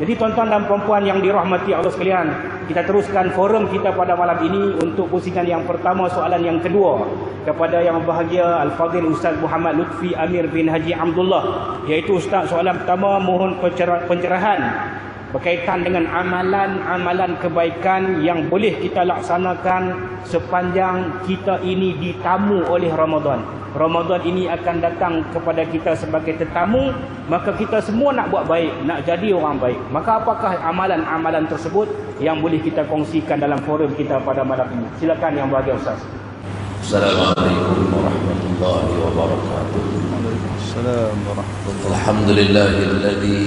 Jadi tuan-tuan dan puan-puan yang dirahmati Allah sekalian, kita teruskan forum kita pada malam ini untuk pusingan yang pertama, soalan yang kedua kepada yang berbahagia Al-Fadhil Ustaz Muhammad Lutfi Amir bin Haji Abdullah, iaitu Ustaz, soalan pertama mohon pencerahan berkaitan dengan amalan-amalan kebaikan yang boleh kita laksanakan sepanjang kita ini ditamu oleh Ramadan. Ramadan ini akan datang kepada kita sebagai tetamu, maka kita semua nak buat baik, nak jadi orang baik. Maka apakah amalan-amalan tersebut yang boleh kita kongsikan dalam forum kita pada malam ini? Silakan yang berbahagia Ustaz. Assalamualaikum warahmatullahi wabarakatuh. Assalamualaikum warahmatullahi wabarakatuh. Alhamdulillahilladzi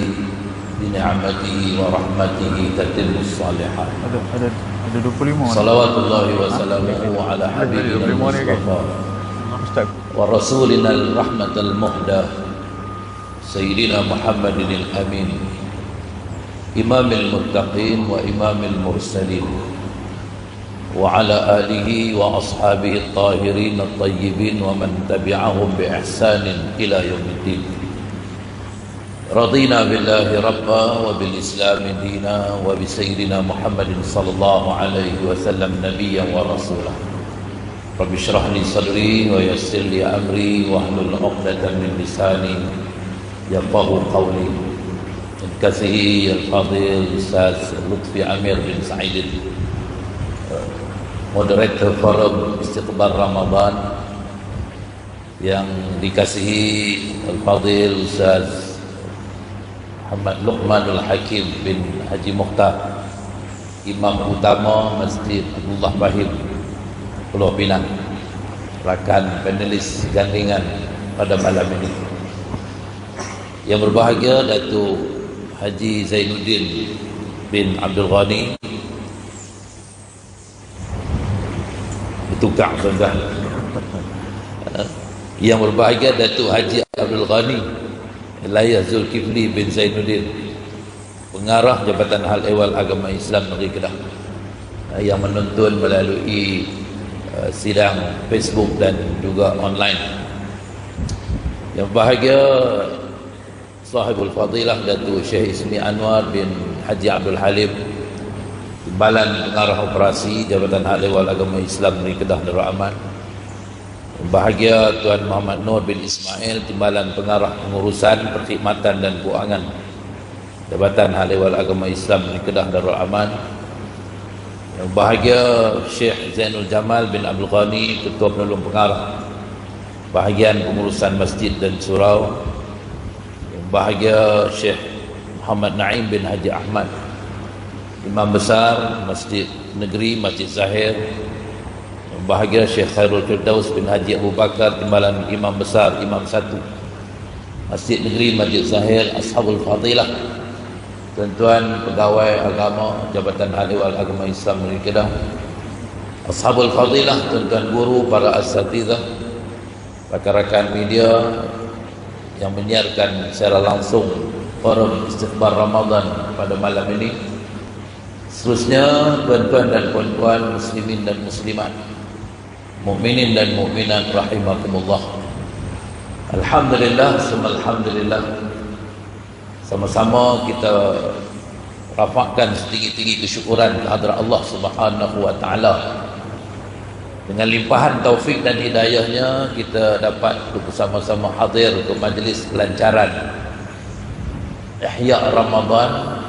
bi ni'matihi wa rahmatihi tatimmus shalihat. Ada 25. Salawatullahi wa salamuhu ala habibina Mustafa wa rasulina al-rahmatal muhda sayyidina Muhammadin al-amin imamil muttaqin wa imamil mursalin wa ala alihi wa ashabihi at-tahirin at-tayyibin wa man tabi'ahum bi ihsanin ila yaumiddin. Radina billahi rabba wa bil islami dina wa bi sayyidina Muhammadin sallallahu alaihi wasallam nabiyyan wa rasulah. Rabbi shrah li sadri wa yassir li amri wa hlul 'uqdatam min lisani yafqahu qawli. Terkasihi Al-Fadhil Ustaz Lutfi Amir bin Sa'id, moderator forum Istiqbal Ramadan, yang dikasihi Al-Fadhil Ustaz Muhammad Luqmanul Hakim bin Haji Mukhtar, Imam Utama Masjid Abdullah Bahim, Pulau Pinang, rakan panelis gandingan pada malam ini. Yang berbahagia Datuk Haji Zainuddin bin Abdul Ghani, bertukar tuan-tuan. Yang berbahagia Datuk Haji Abdul Ghani Elayah Zulkifli bin Zainuddin, pengarah Jabatan Hal Ehwal Agama Islam Negeri Kedah, yang menonton melalui sidang Facebook dan juga online. Yang bahagia sahibul fadilah Datuk Syekh Ismi Anwar bin Haji Abdul Halim, Timbalan Pengarah Operasi Jabatan Hal Ehwal Agama Islam Negeri Kedah Darul Aman. Bahagia Tuan Muhammad Nur bin Ismail, Timbalan Pengarah Pengurusan Perkhidmatan dan Keuangan Jabatan Hal Ehwal Agama Islam Negeri Kedah Darul Aman. Yang bahagia Syekh Zainul Jamal bin Abdul Ghani, Ketua Penolong Pengarah Bahagian Pengurusan Masjid dan Surau. Yang bahagia Syekh Muhammad Naim bin Haji Ahmad, Imam Besar Masjid Negeri Masjid Zahir. Yang bahagia Syekh Khairul Firdaus bin Haji Abu Bakar, Timbalan Imam Besar Imam 1 Masjid Negeri Masjid Zahir. Ashabul Fadilah, tuan-tuan pegawai agama Jabatan Hal Ehwal Agama Islam Negeri Kedah, Ashabul Fadilah, tuan-tuan guru, para asatidzah, rakan-rakan media yang menyiarkan secara langsung forum Istiqbal Ramadan pada malam ini. Seterusnya tuan-tuan dan puan-puan muslimin dan muslimat, mukminin dan mukminat rahimakumullah. Alhamdulillah, summa alhamdulillah. Sama-sama kita rafakkan setinggi-tinggi kesyukuran kehadrat Allah Subhanahu wa taala. Dengan limpahan taufik dan hidayahnya, kita dapat bersama-sama hadir ke majlis pelancaran Ihya Ramadan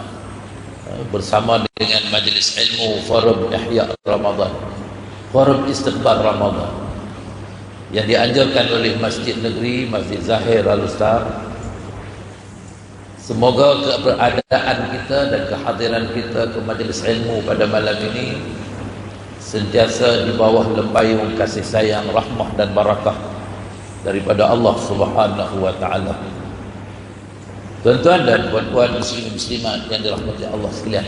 bersama dengan majlis ilmu forum Ihya Ramadan, forum Istiqbal Ramadan, yang dianjurkan oleh Masjid Negeri Masjid Zahir Al-Ustaz. Semoga keberadaan kita dan kehadiran kita ke majlis ilmu pada malam ini sentiasa di bawah lempayung kasih sayang, rahmah dan barakah daripada Allah Subhanahu wa taala. Tuan-tuan dan puan-puan muslimin muslimat yang dirahmati Allah sekalian,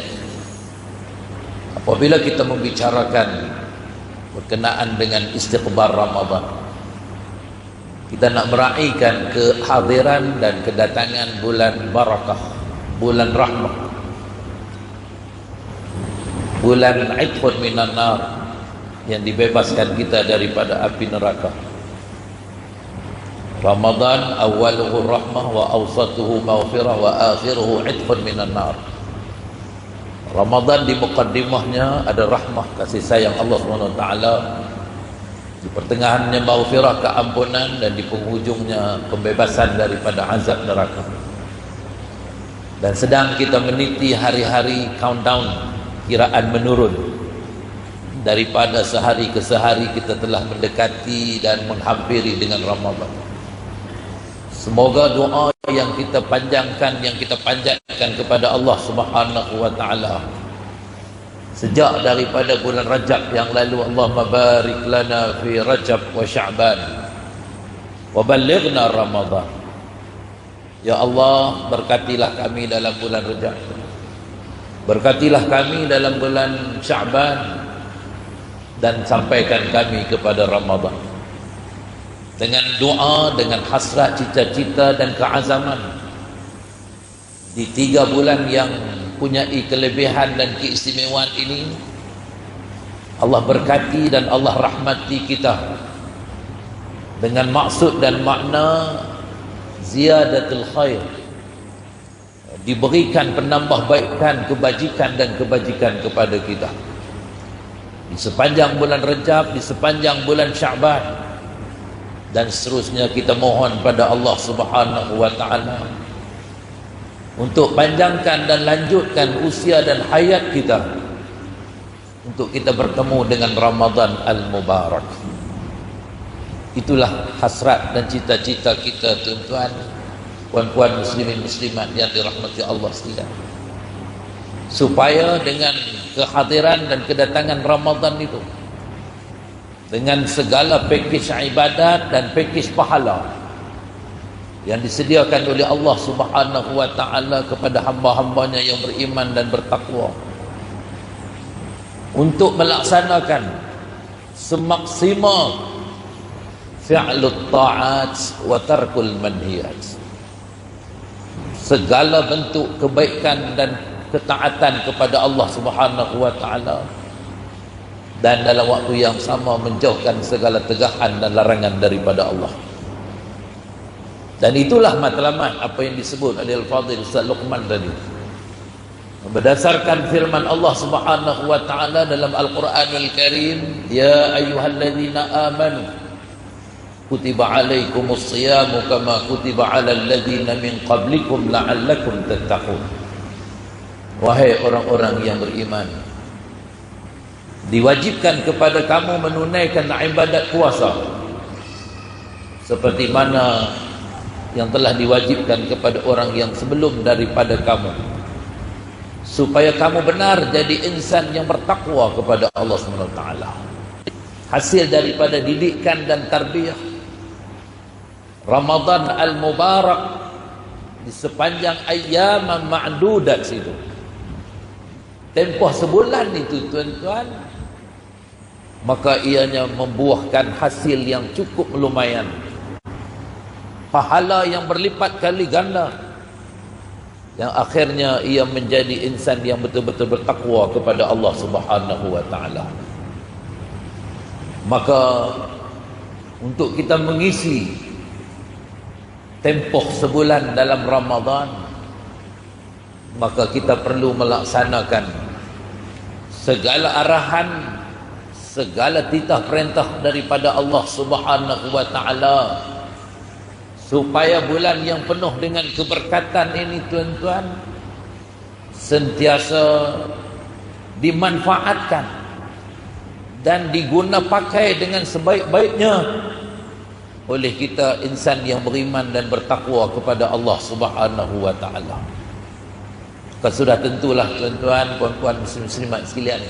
apabila kita membicarakan berkenaan dengan Istiqbal Ramadan, kita nak meraihkan kehadiran dan kedatangan bulan barakah, bulan rahmah, bulan Itqun minan nar, yang dibebaskan kita daripada api neraka. Ramadan awaluhu rahmah wa awsatuhu maghfirah wa akhiruhu itqun minan nar. Ramadan di muqaddimahnya ada rahmah kasih sayang Allah SWT, di pertengahannya maghfirah keampunan, dan di penghujungnya pembebasan daripada azab neraka. Dan sedang kita meniti hari-hari countdown, kiraan menurun. Daripada sehari ke sehari kita telah mendekati dan menghampiri dengan Ramadan. Semoga doa yang kita panjangkan, yang kita panjatkan kepada Allah Subhanahu wa taala sejak daripada bulan Rajab yang lalu, Allahumma barik lana fi Rajab wa Sya'ban wa ballighna Ramadan. Ya Allah, berkatilah kami dalam bulan Rajab, berkatilah kami dalam bulan Sya'ban, dan sampaikan kami kepada Ramadan. Dengan doa, dengan hasrat, cita-cita dan keazaman di 3 bulan yang punyai kelebihan dan keistimewaan ini, Allah berkati dan Allah rahmati kita dengan maksud dan makna ziyadatul khair, diberikan penambahbaikan kebajikan dan kebajikan kepada kita di sepanjang bulan Rajab, di sepanjang bulan Sya'ban, dan seterusnya. Kita mohon pada Allah Subhanahu wa taala untuk panjangkan dan lanjutkan usia dan hayat kita untuk kita bertemu dengan Ramadan al-Mubarak. Itulah hasrat dan cita-cita kita, tuan-tuan, puan-puan muslimin muslimat yang dirahmati Allah sekalian, supaya dengan kehadiran dan kedatangan Ramadan itu, dengan segala pakej ibadat dan pakej pahala yang disediakan oleh Allah Subhanahu wa taala kepada hamba-hambanya yang beriman dan bertakwa, untuk melaksanakan semaksimal fi'lut ta'at wa tarkul manhiyat, segala bentuk kebaikan dan ketaatan kepada Allah Subhanahu wa taala, dan dalam waktu yang sama menjauhkan segala tegahan dan larangan daripada Allah. Dan itulah matlamat apa yang disebut oleh Al-Fadhil Ustaz Luqman tadi, berdasarkan firman Allah Subhanahu wa taala dalam Al-Quranul Karim, ya ayyuhalladzina amanu kutiba alaikumus siyamu kama kutiba alal ladzina min qablikum la'allakum tattaqun. Wahai orang-orang yang beriman, diwajibkan kepada kamu menunaikan ibadat puasa seperti mana yang telah diwajibkan kepada orang yang sebelum daripada kamu, supaya kamu benar jadi insan yang bertakwa kepada Allah SWT. Hasil daripada didikan dan tarbiyah Ramadan al-Mubarak di sepanjang ayyam ma'dudat itu, tempoh sebulan itu, tuan-tuan, maka ianya membuahkan hasil yang cukup lumayan, pahala yang berlipat kali ganda, yang akhirnya ia menjadi insan yang betul-betul bertakwa kepada Allah Subhanahu wa taala. Maka untuk kita mengisi tempoh sebulan dalam Ramadan, maka kita perlu melaksanakan segala arahan, segala titah perintah daripada Allah Subhanahu wa taala, supaya bulan yang penuh dengan keberkatan ini, tuan-tuan, sentiasa dimanfaatkan dan diguna pakai dengan sebaik-baiknya oleh kita insan yang beriman dan bertakwa kepada Allah Subhanahu wa taala. Sudah tentulah, tuan-tuan, puan-puan muslimat sekalian,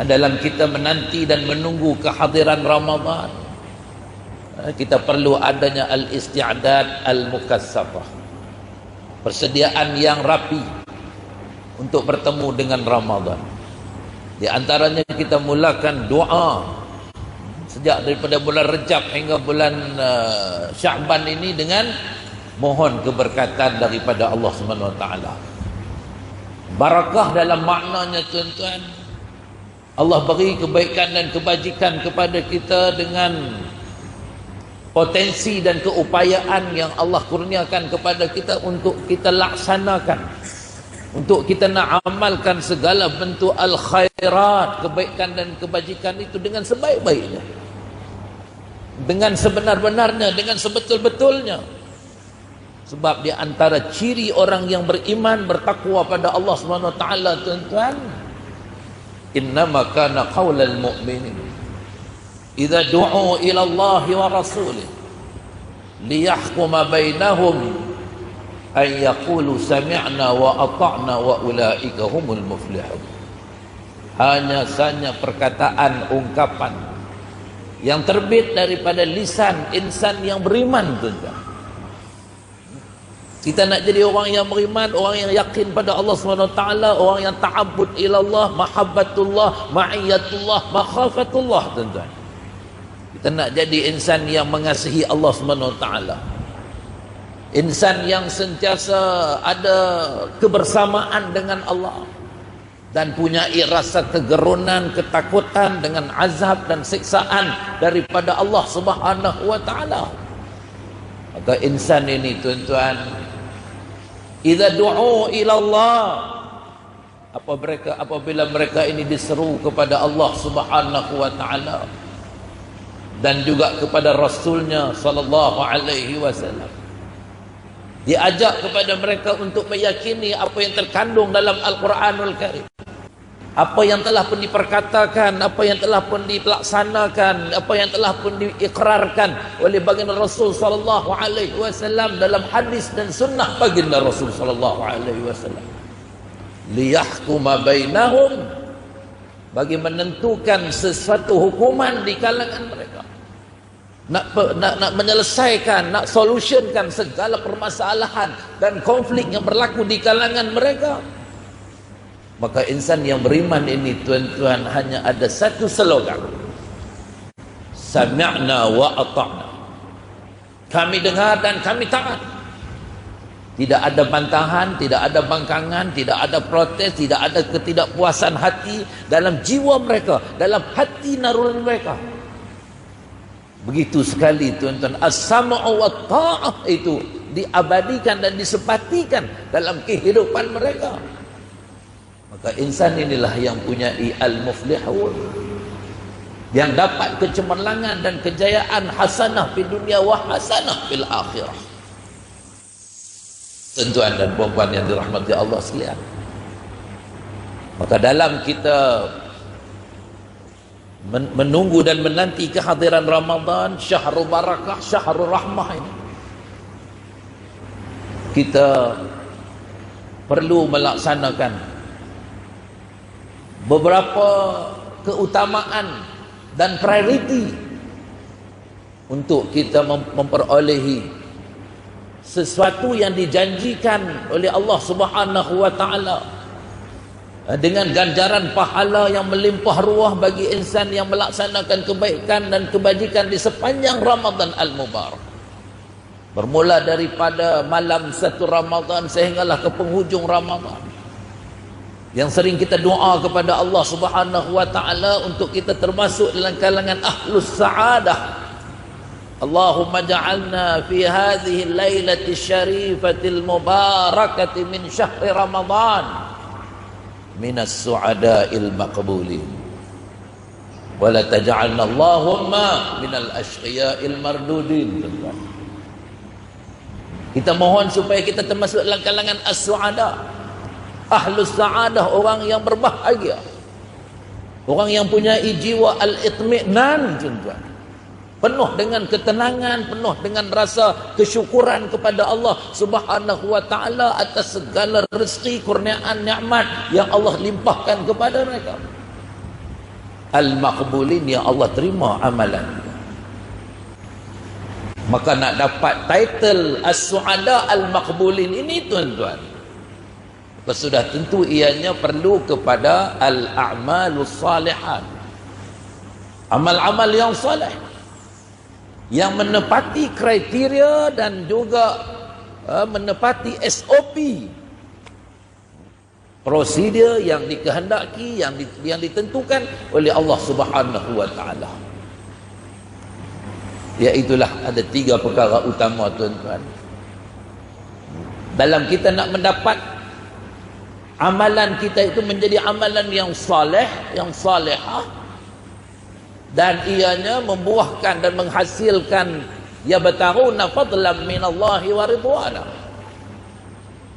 dalam kita menanti dan menunggu kehadiran Ramadan, kita perlu adanya al-isti'dad al-mukassafah, persediaan yang rapi untuk bertemu dengan Ramadan. Di antaranya kita mulakan doa sejak daripada bulan Rajab hingga bulan Sya'ban ini dengan mohon keberkatan daripada Allah Subhanahu wa taala. Barakah dalam maknanya, tuan-tuan, Allah beri kebaikan dan kebajikan kepada kita dengan potensi dan keupayaan yang Allah kurniakan kepada kita untuk kita laksanakan, untuk kita nak amalkan segala bentuk al-khairat, kebaikan dan kebajikan itu dengan sebaik-baiknya, dengan sebenar-benarnya, dengan sebetul-betulnya. Sebab di antara ciri orang yang beriman, bertakwa pada Allah Subhanahu wa taala, tuan-tuan, innama kana qaulal mu'minin idza du'u ila Allah wa rasulih liyahkuma bainahum an yaqulu sami'na wa ata'na wa ulaika humul muflihun. Hanya saja perkataan, ungkapan yang terbit daripada lisan insan yang beriman, tuan-tuan. Kita nak jadi orang yang beriman, orang yang yakin pada Allah SWT, orang yang ta'abbud ilallah, mahabbatullah, ma'iyatullah, makhafatullah, tuan-tuan. Kita nak jadi insan yang mengasihi Allah SWT, insan yang sentiasa ada kebersamaan dengan Allah dan punya rasa kegerunan, ketakutan dengan azab dan siksaan daripada Allah Subhanahu wa taala. Maka insan ini, tuan-tuan, idza du'u ila Allah, apabila mereka ini diseru kepada Allah Subhanahu wa taala dan juga kepada Rasulnya sallallahu alaihi wasallam, diajak kepada mereka untuk meyakini apa yang terkandung dalam Al-Quranul Karim, apa yang telah pun diperkatakan, apa yang telah pun dilaksanakan, apa yang telah pun diikrarkan oleh baginda Rasul sallallahu alaihi wasallam dalam hadis dan sunnah baginda Rasul sallallahu alaihi wasallam. Liyahkuma bainahum, bagi menentukan sesuatu hukuman di kalangan mereka, nak menyelesaikan, nak solutionkan segala permasalahan dan konflik yang berlaku di kalangan mereka. Maka insan yang beriman ini, tuan-tuan, hanya ada satu slogan: sami'na wa ata'na. Kami dengar dan kami taat. Tidak ada bantahan, tidak ada bangkangan, tidak ada protes, tidak ada ketidakpuasan hati dalam jiwa mereka, dalam hati nurani mereka. Begitu sekali, tuan-tuan, as-sam'u wa ta'ah itu diabadikan dan disepatikan dalam kehidupan mereka. Maka insan inilah yang punya al-muflihun, yang dapat kecemerlangan dan kejayaan hasanah di dunia wa hasanah fil akhirah. Tuan-tuan dan puan-puan yang dirahmati Allah sekalian, maka dalam kita menunggu dan menanti kehadiran Ramadan, syahrul barakah, syahrul rahmah ini, kita perlu melaksanakan beberapa keutamaan dan prioriti untuk kita memperolehi sesuatu yang dijanjikan oleh Allah Subhanahu wa taala dengan ganjaran pahala yang melimpah ruah bagi insan yang melaksanakan kebaikan dan kebajikan di sepanjang Ramadan al-Mubarak. Bermula daripada malam 1 Ramadan sehinggalah ke penghujung Ramadan, yang sering kita doa kepada Allah Subhanahu wa taala untuk kita termasuk dalam kalangan ahlus sa'adah. Allahumma ja'alna fi hadhihi al-lailati syarifatil mubarakati min syahri Ramadan minas su'ada'il maqbulin wa la taj'alna Allahumma minal ashqiya'il mardudin. Kita mohon supaya kita termasuk dalam kalangan as-su'ada, ahlus sa'adah, orang yang berbahagia, orang yang punya jiwa al-itmi'nan, tuan-tuan, penuh dengan ketenangan, penuh dengan rasa kesyukuran kepada Allah Subhanahu wa taala atas segala rezeki, kurniaan, nikmat yang Allah limpahkan kepada mereka. Al-maqbulin, yang Allah terima amalan. Maka nak dapat title as-su'ada al-maqbulin ini, tuan-tuan, sudah tentu ianya perlu kepada al-a'malus salihat, amal-amal yang saleh, yang menepati kriteria dan juga menepati SOP, prosedur yang dikehendaki, yang ditentukan oleh Allah Subhanahu wa taala. Iaitulah ada 3 perkara utama, tuan-tuan, dalam kita nak mendapat Amalan kita itu menjadi amalan yang saleh, yang salihah, dan ianya membuahkan dan menghasilkan yabtaghuna fadlan minallahi wa ridwana.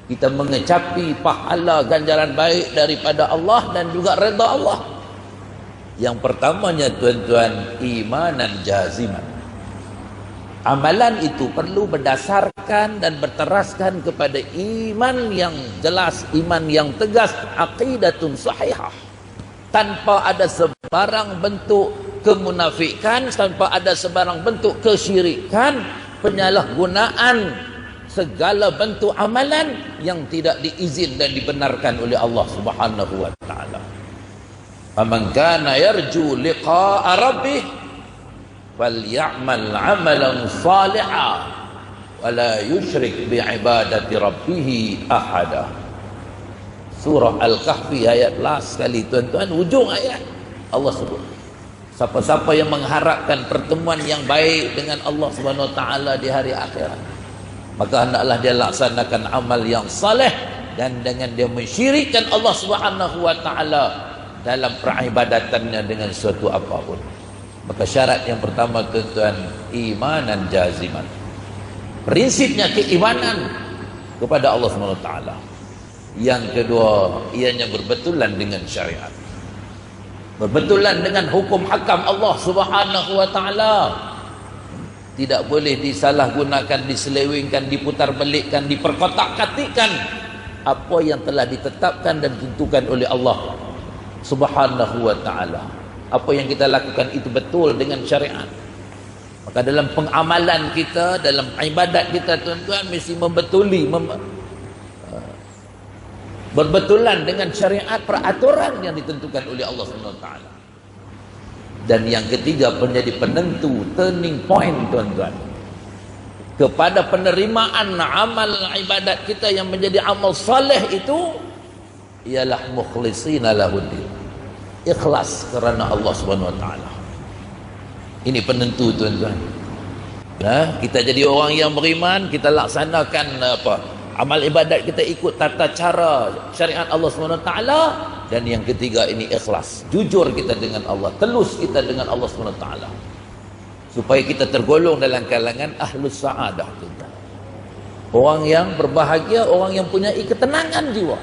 Kita mengecapi pahala ganjaran baik daripada Allah dan juga redha Allah. Yang pertamanya tuan-tuan, imanan jaziman. Amalan itu perlu berdasarkan dan berteraskan kepada iman yang jelas, iman yang tegas, aqidatun sahihah. Tanpa ada sebarang bentuk kemunafikan, tanpa ada sebarang bentuk kesyirikan, penyalahgunaan segala bentuk amalan yang tidak diizin dan dibenarkan oleh Allah Subhanahu wa taala. Faman kana yarju liqa'a rabbih falyamal 'amalan shalihan wa la yusyrik bi'ibadati rabbih ahada. Surah Al-Kahfi ayat last sekali tuan-tuan, ujung ayat Allah sebut, siapa-siapa yang mengharapkan pertemuan yang baik dengan Allah Subhanahu wa taala di hari akhirat, maka hendaklah dia laksanakan amal yang saleh, dan dengan dia mensyirikkan Allah Subhanahu wa taala dalam peribadatannya dengan suatu apapun. Maka syarat yang pertama tuan-tuan, imanan jaziman. Prinsipnya keimanan kepada Allah Subhanahu wa taala. Yang kedua, ianya berbetulan dengan syariat, berbetulan dengan hukum hakam Allah Subhanahu wa taala. Tidak boleh disalahgunakan, diselewengkan, diputar belikkan, diperkotak-katikkan apa yang telah ditetapkan dan ditentukan oleh Allah Subhanahu wa taala. Apa yang kita lakukan itu betul dengan syariat. Maka dalam pengamalan kita, dalam ibadat kita tuan-tuan, mesti berbetulan dengan syariat, peraturan yang ditentukan oleh Allah Subhanahu wa taala. Dan yang ketiga menjadi penentu, turning point tuan-tuan, kepada penerimaan amal ibadat kita yang menjadi amal saleh itu ialah mukhlisina lahuddin, ikhlas kerana Allah Subhanahu wa taala. Ini penentu tuan-tuan. Kita jadi orang yang beriman, kita laksanakan amal ibadat kita ikut tata cara syariat Allah Subhanahu wa taala. Dan yang ketiga ini ikhlas, jujur kita dengan Allah, telus kita dengan Allah Subhanahu wa taala, supaya kita tergolong dalam kalangan ahlus sa'adah tuan-tuan. Orang yang berbahagia, orang yang punya ketenangan jiwa.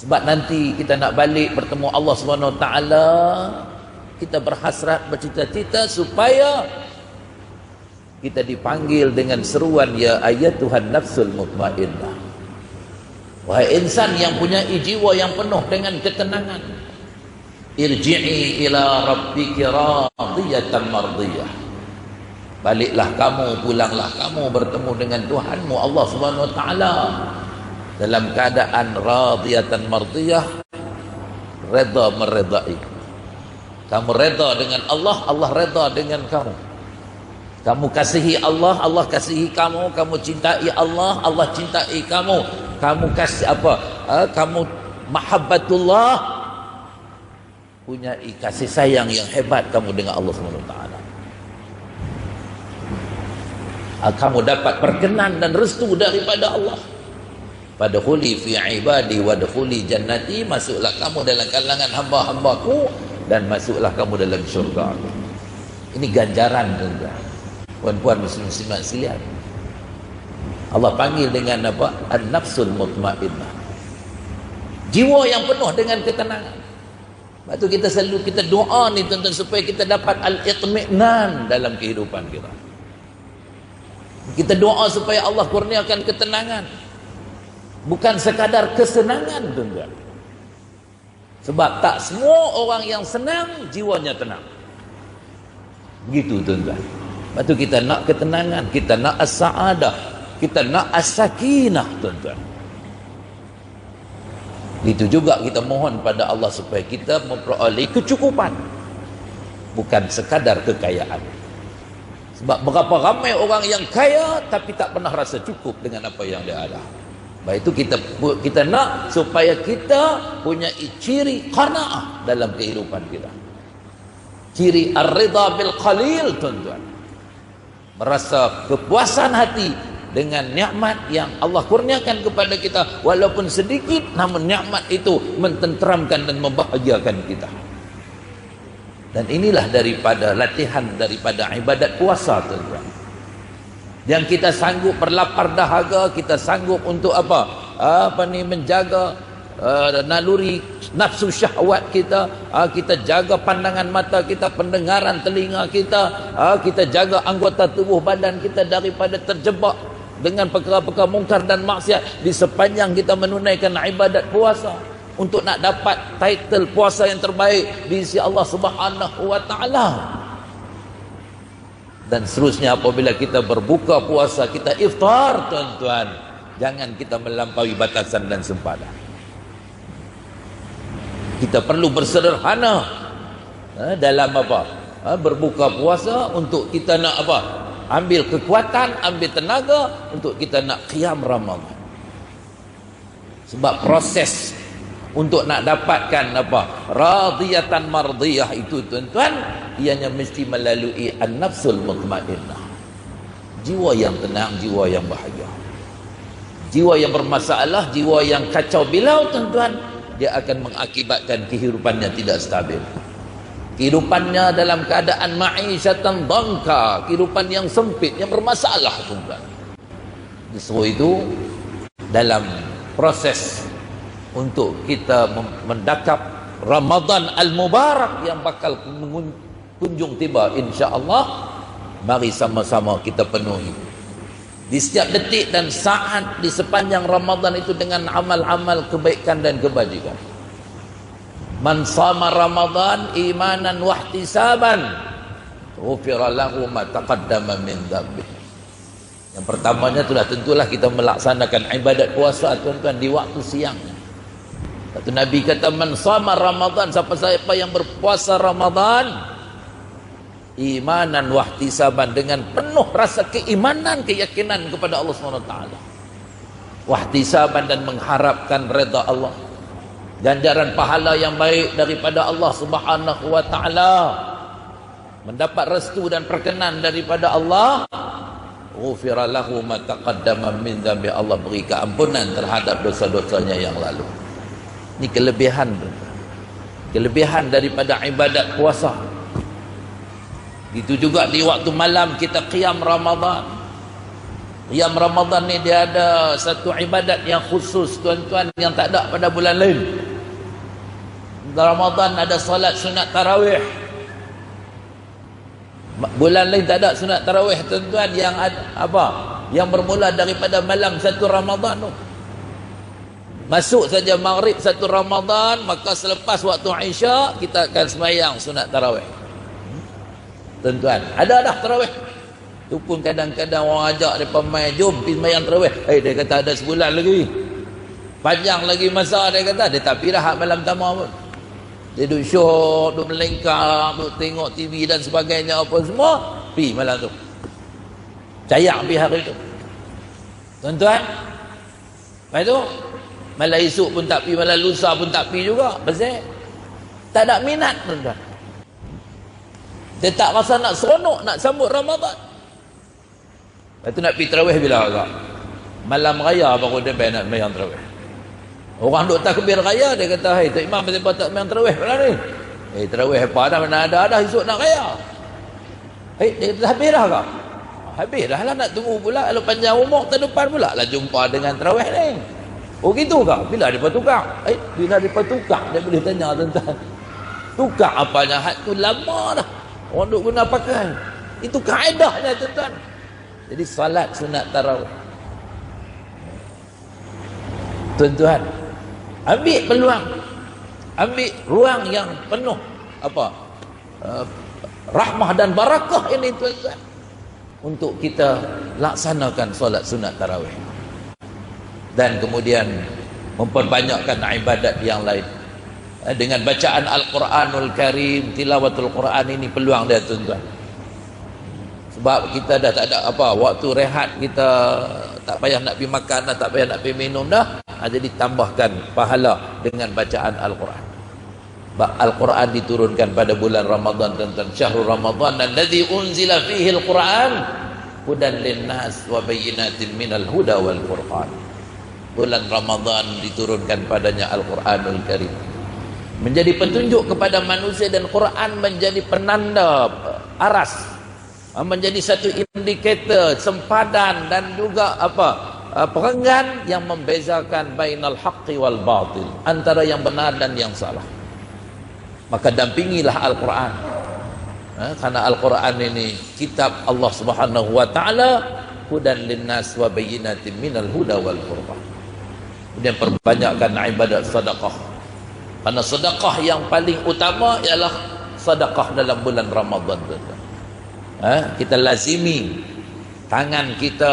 Sebab nanti kita nak balik bertemu Allah Subhanahu wa taala, kita berhasrat, bercita-cita supaya kita dipanggil dengan seruan ya ayyatuhan nafsul mutmainnah. Wahai insan yang punya jiwa yang penuh dengan ketenangan, irji'i ila rabbiki radiyatan mardiyah. Baliklah kamu, pulanglah kamu bertemu dengan Tuhanmu Allah Subhanahu wa taala dalam keadaan radiyatan mardiyah, redha meredai. Kamu redha dengan Allah, Allah redha dengan kamu. Kamu kasihi Allah, Allah kasihi kamu. Kamu cintai Allah, Allah cintai kamu. Kamu kasih kamu mahabbatullah, punya kasih sayang yang hebat kamu dengan Allah Subhanahu wa taala. Kamu dapat perkenan dan restu daripada Allah. Fadkhuli fi ibadi wadkhuli jannati, masuklah kamu dalam kalangan hamba-hambaku dan masuklah kamu dalam syurga. Ini ganjaran tuan-tuan, puan-puan muslim-muslimat sekalian. Allah panggil dengan apa? An-nafsul mutmainnah, jiwa yang penuh dengan ketenangan. Sebab tu kita selalu doa ni tuan-tuan, supaya kita dapat al-itminan dalam kehidupan kita. Kita doa supaya Allah kurniakan ketenangan, bukan sekadar kesenangan tuan-tuan. Sebab tak semua orang yang senang jiwanya tenang. Begitu tuan-tuan. Sebab tu kita nak ketenangan, kita nak as-sa'adah, kita nak as-sakinah tuan-tuan. Itu juga kita mohon pada Allah supaya kita memperoleh kecukupan, bukan sekadar kekayaan. Sebab berapa ramai orang yang kaya tapi tak pernah rasa cukup dengan apa yang dia ada. Baik itu kita nak supaya kita punya ciri qanaah dalam kehidupan kita, ciri ar-ridha bil qalil tuan-tuan, merasa kepuasan hati dengan nikmat yang Allah kurniakan kepada kita, walaupun sedikit, namun nikmat itu mententeramkan dan membahagiakan kita. Dan inilah daripada latihan daripada ibadat puasa, tuan-tuan. Yang kita sanggup berlapar dahaga, kita sanggup untuk menjaga naluri nafsu syahwat kita, kita jaga pandangan mata kita, pendengaran telinga kita, kita jaga anggota tubuh badan kita daripada terjebak dengan perkara-perkara mungkar dan maksiat di sepanjang kita menunaikan ibadat puasa, untuk nak dapat title puasa yang terbaik di sisi Allah Subhanahu wa taala. Dan seterusnya apabila kita berbuka puasa, kita iftar, tuan-tuan, jangan kita melampaui batasan dan sempadan. Kita perlu bersederhana dalam berbuka puasa, untuk kita nak ambil kekuatan, ambil tenaga untuk kita nak qiyam Ramadan. Sebab proses untuk nak dapatkan radiyatan mardiyah itu, tuan-tuan, ianya mesti melalui an-nafsul mutmainnah, jiwa yang tenang, jiwa yang bahagia. Jiwa yang bermasalah, jiwa yang kacau bilau, tuan-tuan, dia akan mengakibatkan kehidupannya tidak stabil. Kehidupannya dalam keadaan ma'isyatan dangka, kehidupan yang sempit, yang bermasalah, tuan-tuan. Sebab itu dalam proses untuk kita mendakap Ramadan al-Mubarak yang bakal kunjung tiba, insya-Allah, mari sama-sama kita penuhi di setiap detik dan saat di sepanjang Ramadan itu dengan amal-amal kebaikan dan kebajikan. Man shama Ramadan imanan wa ihtisaban ghufira lahu ma taqaddama min dhanbi. Yang pertamanya itulah, tentulah kita melaksanakan ibadat puasa, tuan-tuan, di waktu siang. Kata Nabi, kata, man shama Ramadan, siapa-siapa yang berpuasa Ramadan imanan wahtisaban, dengan penuh rasa keimanan, keyakinan kepada Allah SWT, wahtisaban, dan mengharapkan redha Allah, ganjaran pahala yang baik daripada Allah Subhanahu wa taala, mendapat restu dan perkenan daripada Allah, ghufira lahu ma taqaddama min dhanbi, Allah beri keampunan terhadap dosa-dosanya yang lalu. Ini kelebihan daripada ibadat puasa. Itu juga di waktu malam kita qiyam Ramadan. Qiyam Ramadan ni dia ada satu ibadat yang khusus, tuan-tuan, yang tak ada pada bulan lain. Ramadan ada solat sunat tarawih. Bulan lain tak ada sunat tarawih, tuan-tuan, yang yang bermula daripada malam satu Ramadan tu. Masuk saja maghrib satu Ramadan, maka selepas waktu Isya kita akan sembahyang sunat tarawih. Tuan-tuan, ada dah tarawih. Tu pun kadang-kadang orang ajak dia main, jom pergi sembahyang tarawih. Dia kata ada sebulan lagi, panjang lagi masa, dia kata. Dia tak pergi dah malam pertama pun. Dia duduk syok, duduk melengkar, duduk tengok TV dan sebagainya, apa semua, pergi malam tu. Cayak pergi hari tu, tuan-tuan. Lepas tu malam esok pun tak pergi, malam lusa pun tak pergi juga. Pasal tak ada minat, tuan-tuan. Dia tak rasa nak seronok nak sambut Ramadan. Lepas tu nak pergi tarawih bila agak malam raya baru dia nak sembahyang tarawih. Orang duk takbir raya, dia kata, "Hai, Tok Imam, kenapa tak sembahyang tarawih malam ni?" Tarawih apa dah, mana ada esok nak raya. Dia kata, habis dah agak. Habis dah lah, nak tunggu pula kalau panjang umur tahun depan pula lah jumpa dengan tarawih ni. Oh gitu ke? Bila dia tukar? Bila dia tukar, dia boleh tanya, tuan-tuan. Tukar apanya? Had tu lama dah orang duk guna pakai. Itu kaedahnya, tuan-tuan. Jadi salat sunat tarawih, tuan-tuan, ambil peluang, ambil ruang yang penuh rahmah dan barakah ini, tuan-tuan, untuk kita laksanakan salat sunat tarawih. Dan kemudian memperbanyakkan ibadat yang lain dengan bacaan Al-Quranul Karim, tilawatul Quran. Ini peluang dia, tuan-tuan. Sebab kita dah tak ada waktu rehat, kita tak payah nak pergi makan dah, tak payah nak pergi minum dah. Jadi tambahkan pahala dengan bacaan Al-Quran. Al-Quran diturunkan pada bulan Ramadan, tuan-tuan. Syahrul Ramadan alladzi unzila fihi al-Quran hudan linnas wa bayyinatin minal huda wal furqan. Bulan Ramadan diturunkan padanya Al-Quranul Karim, menjadi petunjuk kepada manusia, dan Quran menjadi penanda aras, menjadi satu indikator sempadan dan juga perenggan yang membezakan bainal haqqi wal batil, antara yang benar dan yang salah. Maka dampingilah Al-Quran, karena Al-Quran ini kitab Allah Subhanahu wa taala, hudan linnas wa bayyinatin minal huda wal furqan. Kemudian perbanyakkan ibadat sedekah, karena sedekah yang paling utama ialah sedekah dalam bulan Ramadan. Kita lazimi tangan kita,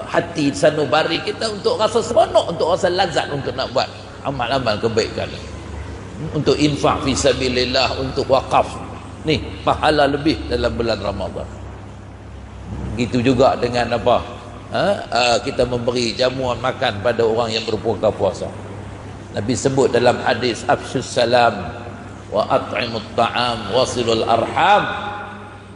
hati sanubari kita untuk rasa seronok, untuk rasa lazat, untuk nak buat amal-amal kebaikan, untuk infak fi sabilillah, untuk wakaf. Ni pahala lebih dalam bulan Ramadan. Begitu juga dengan kita memberi jamuan makan pada orang yang berbuka puasa. Nabi sebut dalam hadis, afshus salam wa at'imut ta'am wasilul arham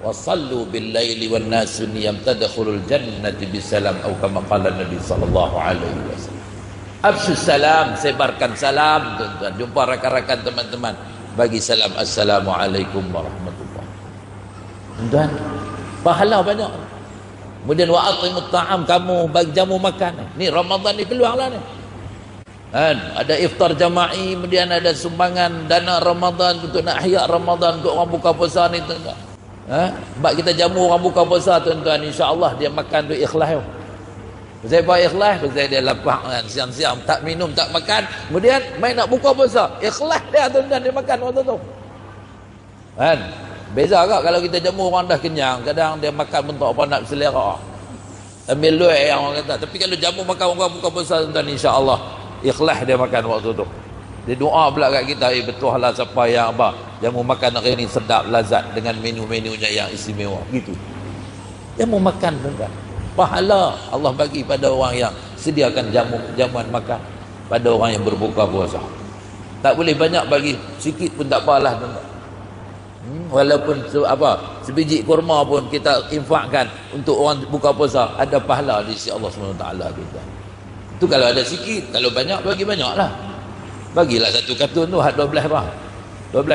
wa sallu bil laili wan nasu niyam tadkhulul jannati bisalam, atau kama qala Nabi sallallahu alaihi wasallam. Afshus salam, sebarkan salam tuan-tuan. Jumpa rakan-rakan teman-teman, bagi salam, assalamualaikum warahmatullahi. Tuan-tuan, pahala banyak. Kemudian wa atimut ta'am, kamu bagi jamu makan. Ni Ramadan ni peluanglah ni. Ada iftar jama'i, kemudian ada sumbangan dana Ramadan untuk nak ahya Ramadan, untuk orang buka puasa ni tuan-tuan. Sebab kita jamu orang buka puasa tuan-tuan, insya-Allah dia makan tu ikhlas. Saya buat ikhlas, saya dia lapang kan, siang-siang tak minum, tak makan, kemudian main nak buka puasa, ikhlas dia tuan-tuan, dia makan waktu tu. Kan? Beza tak kalau kita jamu orang dah kenyang, kadang dia makan pun tak apa nak selera. Ambil luai yang orang kata. Tapi kalau jamu makan orang buka puasa tuan-tuan, insya-Allah ikhlas dia makan waktu tu. Dia doa pula kat kita, betul lah siapa yang jamu makan hari ni sedap, lazat dengan menu-menunya yang istimewa. Gitu. Jamu makan tuan-tuan, pahala Allah bagi pada orang yang sediakan jamuan makan pada orang yang berbuka puasa. Tak boleh banyak bagi, sikit pun tak apalah tuan-tuan. Walaupun sebiji kurma pun kita infakkan untuk orang buka puasa, ada pahala di sisi Allah SWT kita. Itu kalau ada sikit. Kalau banyak, bagi banyaklah. Bagilah satu kartun tu 12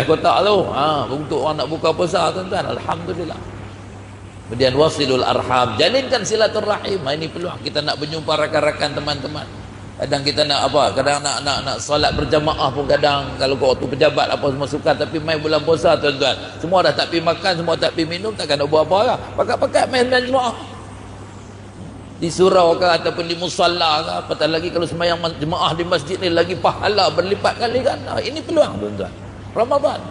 kotak tu, untuk orang nak buka puasa tuan-tuan. Alhamdulillah. Kemudian wasilul arham, jalinkan silaturahim. Ini peluang kita nak berjumpa rakan-rakan, teman-teman. Kadang kita nak kadang nak solat berjamaah pun, kadang kalau kau waktu pejabat apa semua suka, tapi main bulan puasa tuan-tuan, semua dah tak pergi makan, semua tak pergi minum, takkan nak buat apa lah. Pakat-pakat main dan jemaah di surau ke ataupun di musalla ke, apatah lagi kalau sembahyang jemaah di masjid ni, lagi pahala berlipat kali ganda. Ini peluang tuan-tuan Ramadan.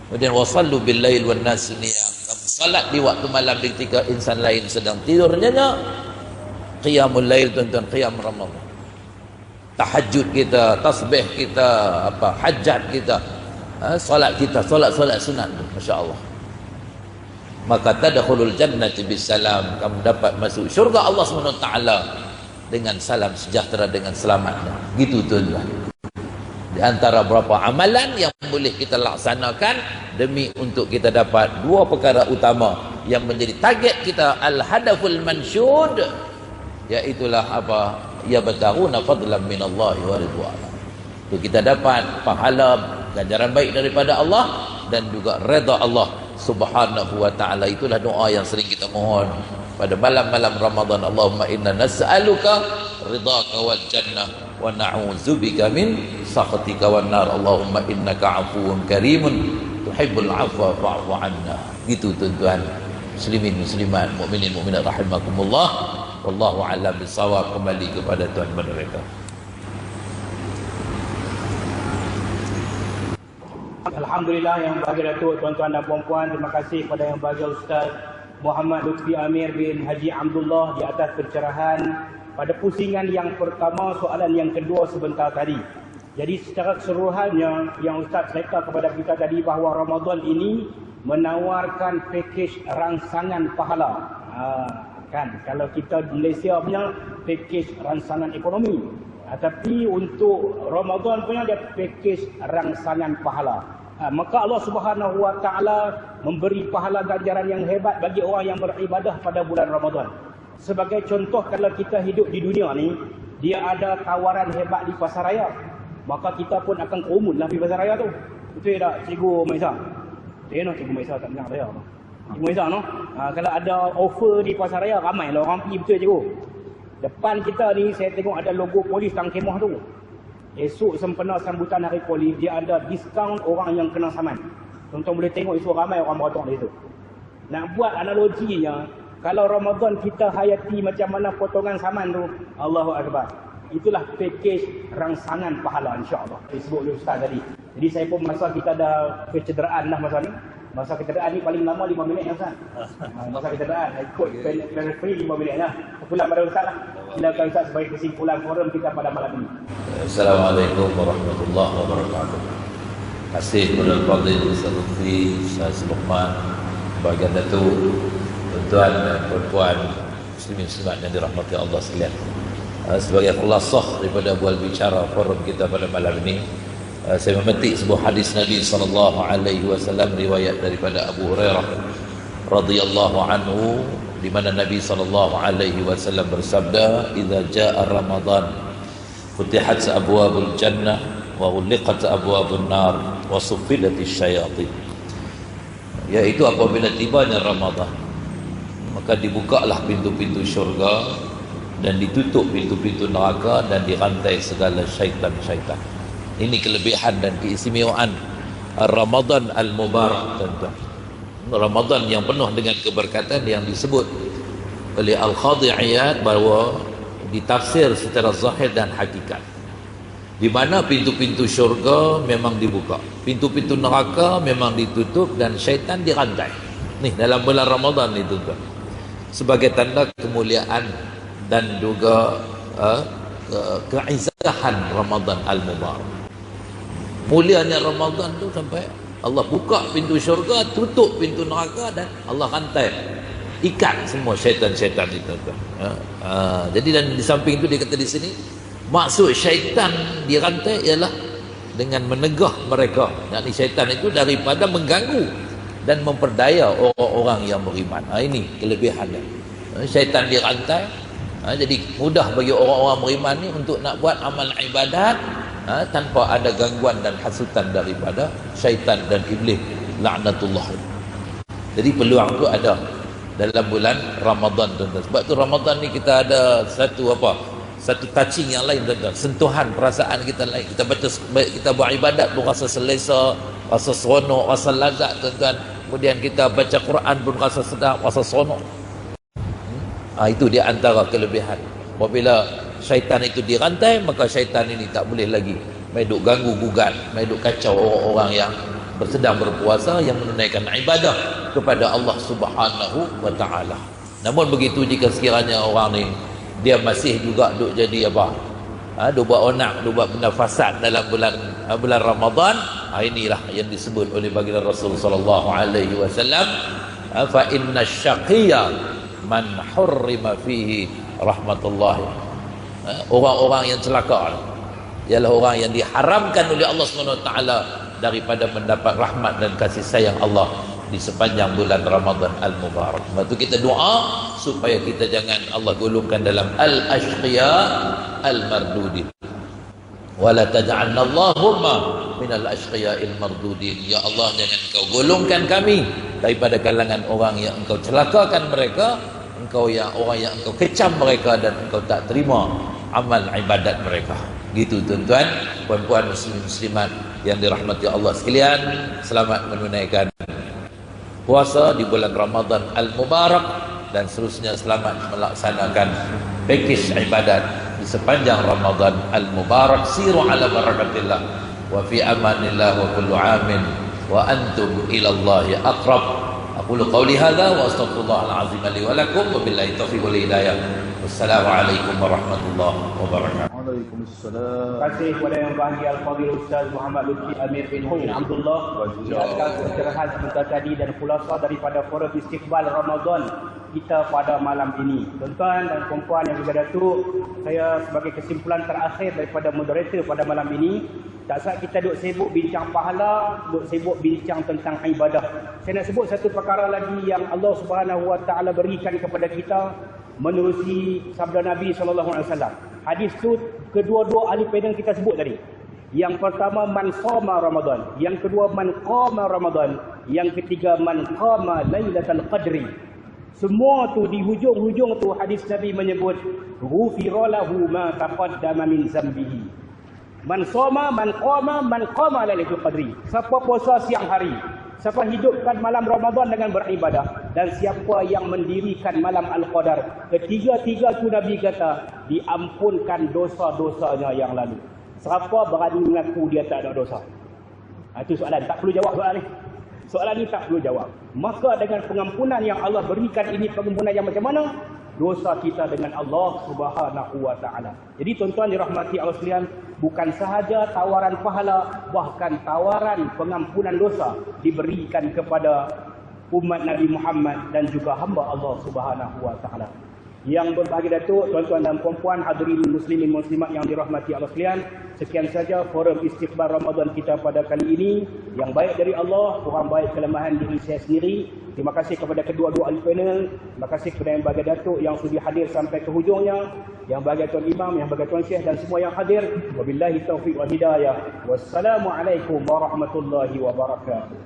Kemudian wasallu bil lail wan nas niyam, kamu salat di waktu malam ketika insan lain sedang tidur nyenyak. Qiyamul lail tuan-tuan, qiyam Ramadan. Tahajud kita, tasbih kita, hajat kita, solat kita, solat sunat tu, masya-Allah. Maka tadkhulul jannati bisalam, kamu dapat masuk syurga Allah SWT dengan salam sejahtera, dengan selamatnya. Gitu tuan-tuan. Di antara beberapa amalan yang boleh kita laksanakan demi untuk kita dapat dua perkara utama yang menjadi target kita, al-hadaful mansyud, iaitulah yabtaguna fadlan minallahi wa ridwana. Itu kita dapat pahala, ganjaran baik daripada Allah dan juga redha Allah Subhanahu wa taala. Itulah doa yang sering kita mohon pada malam-malam Ramadan. Allahumma inna nas'aluka ridhaka wal jannah wa na'udzubika min sakhatika wan nar. Allahumma innaka 'afuwun karimun tuhibbul 'afwa fa'fu 'anna. Gitu tuan-tuan, muslimin muslimat, mukminin mukminat rahimakumullah. Wallahu a'lam bissawab. Kembali kepada tuan mereka. Alhamdulillah yang bahagia Datuk, tuan-tuan dan puan-puan, terima kasih kepada yang bahagia Ustaz Muhammad Lutfi Amir bin Haji Abdullah di atas pencerahan pada pusingan yang pertama, soalan yang kedua sebentar tadi. Jadi secara keseluruhannya yang Ustaz cerita kepada kita tadi bahawa Ramadan ini menawarkan pakej rangsangan pahala. Kan kalau kita Malaysia punya pakej rangsangan ekonomi, tapi untuk Ramadan punya dia pakej rangsangan pahala. Maka Allah Subhanahu wa taala memberi pahala ganjaran yang hebat bagi orang yang beribadah pada bulan Ramadan. Sebagai contoh, kalau kita hidup di dunia ni, dia ada tawaran hebat di pasar raya, maka kita pun akan kerumunlah di pasar raya tu. Betul tak Cikgu Maisa? Betul no, Cikgu Maisa tak dengar saya. Cikgu Maisa no. Kalau ada offer di pasar raya, ramailah orang pergi, betul Cikgu. Depan kita ni saya tengok ada logo polis tang kemah tu. Esok sempena sambutan hari polis, dia ada diskaun orang yang kena saman. Tuan-tuan boleh tengok esok ramai orang berotong di situ. Nak buat analoginya, kalau Ramadan kita hayati macam mana potongan saman tu, Allahu Akbar. Itulah package rangsangan pahala insya-Allah. Disebut oleh Ustaz tadi. Jadi saya pun masa kita ada kecederaan dah masa ni. Masa kecederaan ni paling lama 5 minit ya Ustaz. Masa kecederaan ikut free 5 minit lah. Pulang pada Ustaz lah. Silakan Ustaz sebagai kesimpulan forum kita pada malam ini. Assalamualaikum warahmatullahi wabarakatuh. Terima kasih kepada Al-Fadhil Ustaz Lutfi, Ustaz Luqman, bahagian Datuk, tuan-tuan dan perempuan muslimin muslimat yang dirahmati Allah sekalian. Sebagai khulasah daripada bual bicara forum kita pada malam ini, saya memetik sebuah hadis Nabi SAW riwayat daripada Abu Hurairah radhiyallahu anhu, di mana Nabi SAW bersabda, "Idza jaa Ramadan futihat abwabul jannah wa ghulqat abwabun nar wa suffilatis syayatin." Yaitu apabila tibanya Ramadan, maka dibukalah pintu-pintu syurga dan ditutup pintu-pintu neraka dan dirantai segala syaitan-syaitan. Ini kelebihan dan keistimewaan Ramadan Al-Mubarak, tuan-tuan. Ramadan yang penuh dengan keberkatan yang disebut oleh Al-Qadhi Iyad bahawa ditafsir secara zahir dan hakikat, di mana pintu-pintu syurga memang dibuka, pintu-pintu neraka memang ditutup dan syaitan dirantai. Ni dalam bulan Ramadan ni, tuan-tuan, sebagai tanda kemuliaan dan juga keizahan Ramadan Al-Mubarak. Mulianya Ramadan tu sampai Allah buka pintu syurga, tutup pintu neraka, dan Allah rantai, ikat semua syaitan-syaitan itu. Jadi dan di samping itu dia kata di sini, maksud syaitan dirantai ialah dengan menegah mereka. Yakni syaitan itu daripada mengganggu dan memperdaya orang-orang yang beriman. Ini kelebihannya. Syaitan dirantai. Jadi mudah bagi orang-orang beriman ni untuk nak buat amal ibadat tanpa ada gangguan dan hasutan daripada syaitan dan iblis laknatullah. Jadi peluang tu ada dalam bulan Ramadan, tuan-tuan. Sebab tu Ramadan ni kita ada satu touching yang lain, tuan-tuan. Sentuhan perasaan kita lain. Kita baca, kita buat ibadat pun rasa selesa, rasa seronok, rasa lazat, tuan-tuan. Kemudian kita baca Quran pun rasa sedap, rasa seronok. Itu dia antara kelebihan. Apabila syaitan itu dirantai, maka syaitan ini tak boleh lagi main duk ganggu gugat, main duk kacau orang-orang yang sedang berpuasa, yang menunaikan ibadah kepada Allah Subhanahu wa taala. Namun begitu, jika sekiranya orang ni dia masih juga duk jadi apa? Duk buat onak, duk buat benda fasad dalam bulan Ramadan, inilah yang disebut oleh baginda Rasul sallallahu alaihi wasallam, fa inna syaqiyya man hurrima fihi rahmatullah. Orang-orang yang celaka ialah orang yang diharamkan oleh Allah SWT daripada mendapat rahmat dan kasih sayang Allah di sepanjang bulan Ramadan Al-Mubarak. Sebab itu kita doa supaya kita jangan Allah golongkan dalam al-ashqiya al-mardudin. Wala taj'alna Allahumma minal ashqiya'il mardudin. Ya Allah, jangan Engkau golongkan kami daripada kalangan orang yang Engkau celakakan mereka, orang yang Engkau kecam mereka dan Engkau tak terima amal ibadat mereka. Gitu, tuan-tuan, puan-puan muslimat yang dirahmati Allah sekalian. Selamat menunaikan puasa di bulan Ramadan Al-Mubarak, dan seterusnya selamat melaksanakan package ibadat di sepanjang Ramadan Al-Mubarak. Siru ala barakatillah wa fi amanillah wa kullu amin wa antum ilallahi aqrab. Aqulu qawli hadha wa astaghfirullahal azim li wa lakum wa billahi taufiq wal hidayah. Wassalamualaikum warahmatullahi wabarakatuh. Waalaikumsalam. Terima kasih kepada yang bahagia Al-Fadhil Ustaz Muhammad Lutfi Amir bin Abdullah di atas pencerahan sebentar tadi dan khulasa daripada forum istiqbal Ramadan kita pada malam ini. Tuan-tuan dan puan-puan yang juga Datuk, saya sebagai kesimpulan terakhir daripada moderator pada malam ini, tak saat kita duk sibuk bincang pahala, duk sibuk bincang tentang ibadah. Saya nak sebut satu perkara lagi yang Allah Subhanahu Wa Taala berikan kepada kita menerusi sabda Nabi SAW. Hadis tu kedua-dua ahli panel kita sebut tadi. Yang pertama man qama Ramadan, yang kedua man qama Ramadan, yang ketiga man qama Lailatul Qadri. Semua tu di hujung-hujung tu hadis Nabi menyebut ghufira lahu ma taqaddama min zambihi. Man qama man qama Lailatul Qadri. Siapa puasa siang hari, siapa hidupkan malam Ramadan dengan beribadah, dan siapa yang mendirikan malam Al-Qadar, ketiga-tiga tu Nabi kata diampunkan dosa-dosanya yang lalu. Siapa berani mengaku dia tak ada dosa? Itu soalan, tak perlu jawab soalan ni. Soalan ni tak perlu jawab. Maka dengan pengampunan yang Allah berikan ini, pengampunan yang macam mana? Dosa kita dengan Allah Subhanahu Wa Taala. Jadi tuan-tuan dirahmati Allah sekalian, bukan sahaja tawaran pahala, bahkan tawaran pengampunan dosa diberikan kepada umat Nabi Muhammad dan juga hamba Allah Subhanahu Wa Taala. Yang berbahagia Datuk, tuan-tuan dan puan-puan, hadirin muslimin muslimat yang dirahmati Allah sekalian, sekian saja forum istiqbal Ramadan kita pada kali ini. Yang baik dari Allah, kurang baik kelemahan diri saya sendiri. Terima kasih kepada kedua-dua ahli panel. Terima kasih kepada yang bahagia Datuk yang sudi hadir sampai ke hujungnya, yang bahagia Tuan Imam, yang bahagia Tuan Syekh dan semua yang hadir. Wabillahi taufiq wal hidayah. Wassalamualaikum warahmatullahi wabarakatuh.